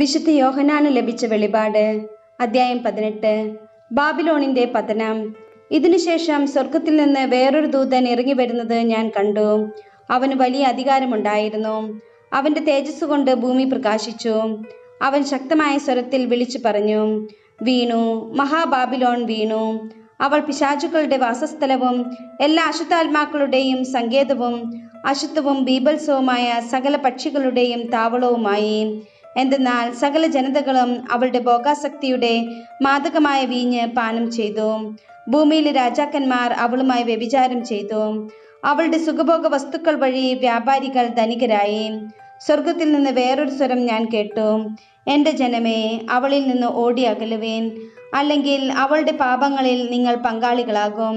വിശുദ്ധ യോഹന്നാന് ലഭിച്ച വെളിപാട് അധ്യായം 18. ബാബിലോണിന്റെ പതനം. ഇതിനുശേഷം സ്വർഗത്തിൽ നിന്ന് വേറൊരു ദൂതൻ ഇറങ്ങി വരുന്നത് ഞാൻ കണ്ടു. അവന് വലിയ അധികാരമുണ്ടായിരുന്നു. അവന്റെ തേജസ് കൊണ്ട് ഭൂമി പ്രകാശിച്ചു. അവൻ ശക്തമായ സ്വരത്തിൽ വിളിച്ചു പറഞ്ഞു, വീണു, മഹാബാബിലോൺ വീണു. അവൾ പിശാചുക്കളുടെ വാസസ്ഥലവും എല്ലാ അശുദ്ധാത്മാക്കളുടെയും സങ്കേതവും അശുദ്ധവും ബീഭത്സവുമായ സകല പക്ഷികളുടെയും താവളവുമായി. എന്തെന്നാൽ സകല ജനതകളും അവളുടെ ഭോഗാസക്തിയുടെ മാദകമായ വീഞ്ഞ് പാനം ചെയ്തു. ഭൂമിയിലെ രാജാക്കന്മാർ അവളുമായി വ്യഭിചാരം ചെയ്തു. അവളുടെ സുഖഭോഗ വസ്തുക്കൾ വഴി വ്യാപാരികൾ ധനികരായി. സ്വർഗത്തിൽ നിന്ന് വേറൊരു സ്വരം ഞാൻ കേട്ടു, എൻ്റെ ജനമേ, അവളിൽ നിന്ന് ഓടി അകലുവേൻ, അല്ലെങ്കിൽ അവളുടെ പാപങ്ങളിൽ നിങ്ങൾ പങ്കാളികളാകും.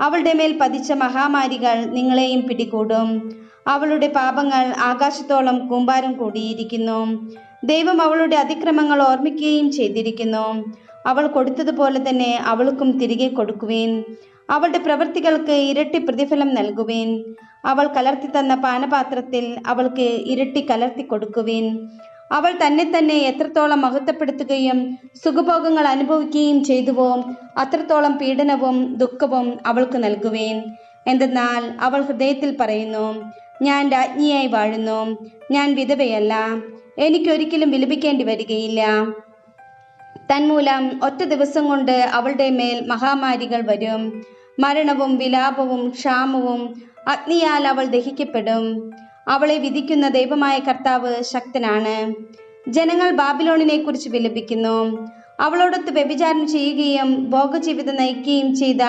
അവളുടെ മേൽ പതിച്ച മഹാമാരികൾ നിങ്ങളെയും പിടികൂടും. അവളുടെ പാപങ്ങൾ ആകാശത്തോളം കൂമ്പാരം കൂടിയിരിക്കുന്നു. ദൈവം അവളുടെ അതിക്രമങ്ങൾ ഓർമ്മിക്കുകയും ചെയ്തിരിക്കുന്നു. അവൾ കൊടുത്തതുപോലെ തന്നെ അവൾക്കും തിരികെ കൊടുക്കുവിൻ. അവളുടെ പ്രവൃത്തികൾക്ക് ഇരട്ടി പ്രതിഫലം നൽകുവിൻ. അവൾ കലർത്തി തന്ന പാനപാത്രത്തിൽ അവൾക്ക് ഇരട്ടി കലർത്തി കൊടുക്കുവിൻ. അവൾ തന്നെ എത്രത്തോളം മഹത്വപ്പെടുത്തുകയും സുഖഭോഗങ്ങൾ അനുഭവിക്കുകയും ചെയ്തുവോ അത്രത്തോളം പീഡനവും ദുഃഖവും അവൾക്ക് നൽകുവേൻ. എന്തെന്നാൽ അവൾ ഹൃദയത്തിൽ പറയുന്നു, ഞാൻ രാജ്ഞിയായി വാഴുന്നു, ഞാൻ വിധവയല്ല, എനിക്കൊരിക്കലും വിലപിക്കേണ്ടി വരികയില്ല. തന്മൂലം ഒറ്റ ദിവസം കൊണ്ട് അവളുടെ മേൽ മഹാമാരികൾ വരും. മരണവും വിലാപവും ക്ഷാമവും അഗ്നിയാൽ അവൾ ദഹിക്കപ്പെടും. അവളെ വിധിക്കുന്ന ദൈവമായ കർത്താവ് ശക്തനാണ്. ജനങ്ങൾ ബാബിലോണിനെ കുറിച്ച് വിലപിക്കുന്നു. അവളോടൊത്ത് വ്യഭിചാരം ചെയ്യുകയും ഭോഗജീവിതം നയിക്കുകയും ചെയ്ത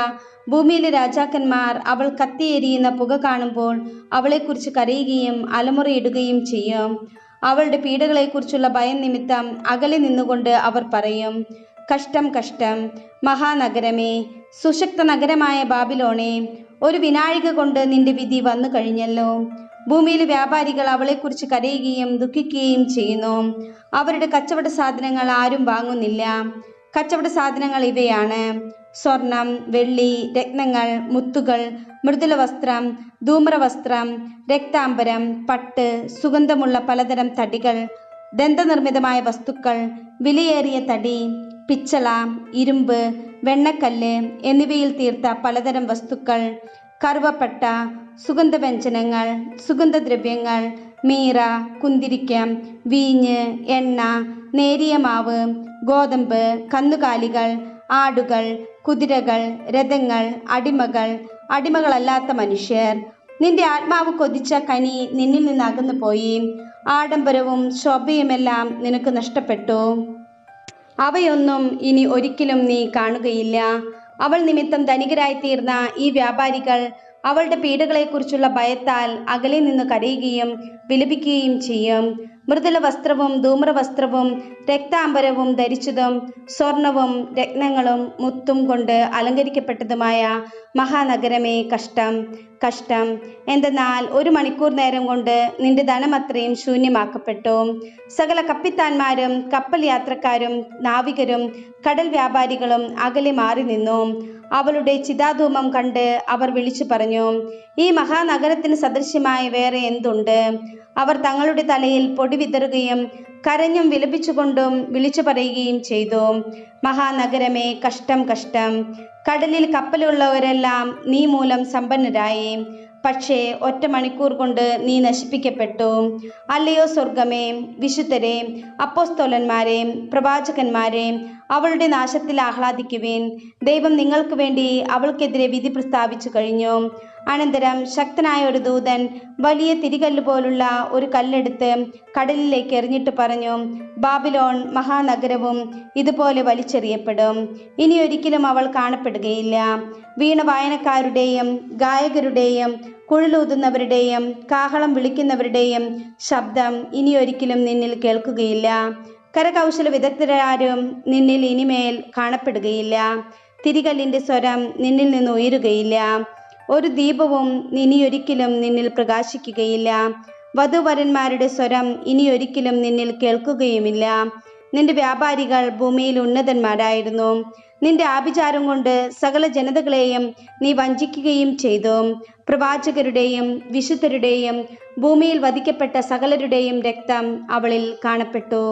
ഭൂമിയിലെ രാജാക്കന്മാർ അവൾ കത്തിയെരിയുന്ന പുക കാണുമ്പോൾ അവളെക്കുറിച്ച് കരയുകയും അലമുറയിടുകയും ചെയ്യും. അവളുടെ പീഡകളെക്കുറിച്ചുള്ള ഭയം നിമിത്തം അകലെ നിന്നുകൊണ്ട് അവർ പറയും, കഷ്ടം കഷ്ടം, മഹാനഗരമേ, സുശക്ത നഗരമായ ബാബിലോണേ, ഒരു വിനാഴിക കൊണ്ട് നിന്റെ വിധി വന്നു കഴിഞ്ഞല്ലോ. ഭൂമിയിലെ വ്യാപാരികൾ അവളെക്കുറിച്ച് കരയുകയും ദുഃഖിക്കുകയും ചെയ്യുന്നു. അവരുടെ കച്ചവട സാധനങ്ങൾ ആരും വാങ്ങുന്നില്ല. കച്ചവട സാധനങ്ങൾ ഇവയാണ്: സ്വർണം, വെള്ളി, രത്നങ്ങൾ, മുത്തുകൾ, മൃദുല വസ്ത്രം, ധൂമ്രവസ്ത്രം, രക്താംബരം, പട്ട്, സുഗന്ധമുള്ള പലതരം തടികൾ, ദന്തനിർമ്മിതമായ വസ്തുക്കൾ, വിലയേറിയ തടി, പിച്ചള, ഇരുമ്പ്, വെണ്ണക്കല്ല് എന്നിവയിൽ തീർത്ത പലതരം വസ്തുക്കൾ, കറുവപ്പട്ട, സുഗന്ധവ്യഞ്ജനങ്ങൾ, സുഗന്ധദ്രവ്യങ്ങൾ, മീറ, കുന്തിരിക്കം, വീഞ്ഞ്, എണ്ണ, നേരിയ മാവ്, ഗോതമ്പ്, കന്നുകാലികൾ, ആടുകൾ, കുതിരകൾ, രഥങ്ങൾ, അടിമകൾ, അടിമകളല്ലാത്ത മനുഷ്യർ. നിന്റെ ആത്മാവ് കൊതിച്ച കനി നിന്നിൽ നിന്ന് അകന്നു പോയി. ആഡംബരവും ശോഭയുമെല്ലാം നിനക്ക് നഷ്ടപ്പെട്ടു. അവയൊന്നും ഇനി ഒരിക്കലും നീ കാണുകയില്ല. അവൾ നിമിത്തം ധനികരായി തീർന്ന ഈ വ്യാപാരികൾ അവളുടെ പീഡകളെക്കുറിച്ചുള്ള ഭയത്താൽ അകലെ നിന്ന് കരയുകയും വിലപിക്കുകയും ചെയ്യും. മൃദുല വസ്ത്രവും ധൂമ്രവസ്ത്രവും രക്താംബരവും ധരിച്ചതും സ്വർണവും രത്നങ്ങളും മുത്തും കൊണ്ട് അലങ്കരിക്കപ്പെട്ടതുമായ മഹാനഗരമേ, കഷ്ടം കഷ്ടം. എന്തെന്നാൽ 1 മണിക്കൂർ നേരം കൊണ്ട് നിന്റെ ധനം അത്രയും ശൂന്യമാക്കപ്പെട്ടു. സകല കപ്പിത്താന്മാരും കപ്പൽ യാത്രക്കാരും നാവികരും കടൽ വ്യാപാരികളും അകലെ മാറി നിന്നു. അവളുടെ ചിതാധൂമം കണ്ട് അവർ വിളിച്ചു പറഞ്ഞു, ഈ മഹാനഗരത്തിന് സദൃശ്യമായ വേറെ എന്തുണ്ട്? അവർ തങ്ങളുടെ തലയിൽ പൊടി വിതറുകയും കരഞ്ഞും വിലപിച്ചുകൊണ്ടും വിളിച്ചു പറയുകയും ചെയ്തു, മഹാനഗരമേ, കഷ്ടം കഷ്ടം. കടലിൽ കപ്പലുള്ളവരെല്ലാം നീ മൂലം സമ്പന്നരായി. പക്ഷേ 1 മണിക്കൂർ കൊണ്ട് നീ നശിപ്പിക്കപ്പെട്ടു. അല്ലയോ സ്വർഗമേ, വിശുദ്ധരെ, അപ്പോസ്തലന്മാരെ, പ്രവാചകന്മാരെ, അവളുടെ നാശത്തിൽ ആഹ്ലാദിക്കുവിൻ. ദൈവം നിങ്ങൾക്ക് വേണ്ടി അവൾക്കെതിരെ വിധി പ്രസ്താവിച്ചു കഴിഞ്ഞു. അനന്തരം ശക്തനായ ഒരു ദൂതൻ വലിയ തിരികല്ല് പോലുള്ള ഒരു കല്ലെടുത്ത് കടലിലേക്ക് എറിഞ്ഞിട്ട് പറഞ്ഞു, ബാബിലോൺ മഹാനഗരവും ഇതുപോലെ വലിച്ചെറിയപ്പെടും. ഇനിയൊരിക്കലും അവൾ കാണപ്പെടുകയില്ല. വീണ വായനക്കാരുടെയും ഗായകരുടെയും കുഴലൂതുന്നവരുടെയും കാഹളം വിളിക്കുന്നവരുടെയും ശബ്ദം ഇനിയൊരിക്കലും നിന്നിൽ കേൾക്കുകയില്ല. കരകൗശല വിദഗ്ധരാരും നിന്നിൽ ഇനിമേൽ കാണപ്പെടുകയില്ല. തിരികല്ലിൻ്റെ സ്വരം നിന്നിൽ നിന്ന് ഉയരുകയില്ല. ഒരു ദീപവും ഇനിയൊരിക്കലും നിന്നിൽ പ്രകാശിക്കുകയില്ല. വധുവരന്മാരുടെ സ്വരം ഇനിയൊരിക്കലും നിന്നിൽ കേൾക്കുകയുമില്ല. നിന്റെ വ്യാപാരികൾ ഭൂമിയിൽ ഉന്നതന്മാരായിരുന്നു. നിന്റെ ആഭിചാരം കൊണ്ട് സകല ജനതകളെയും നീ വഞ്ചിക്കുകയും ചെയ്തു. പ്രവാചകരുടെയും വിശുദ്ധരുടെയും ഭൂമിയിൽ വധിക്കപ്പെട്ട സകലരുടെയും രക്തം അവളിൽ കാണപ്പെട്ടു.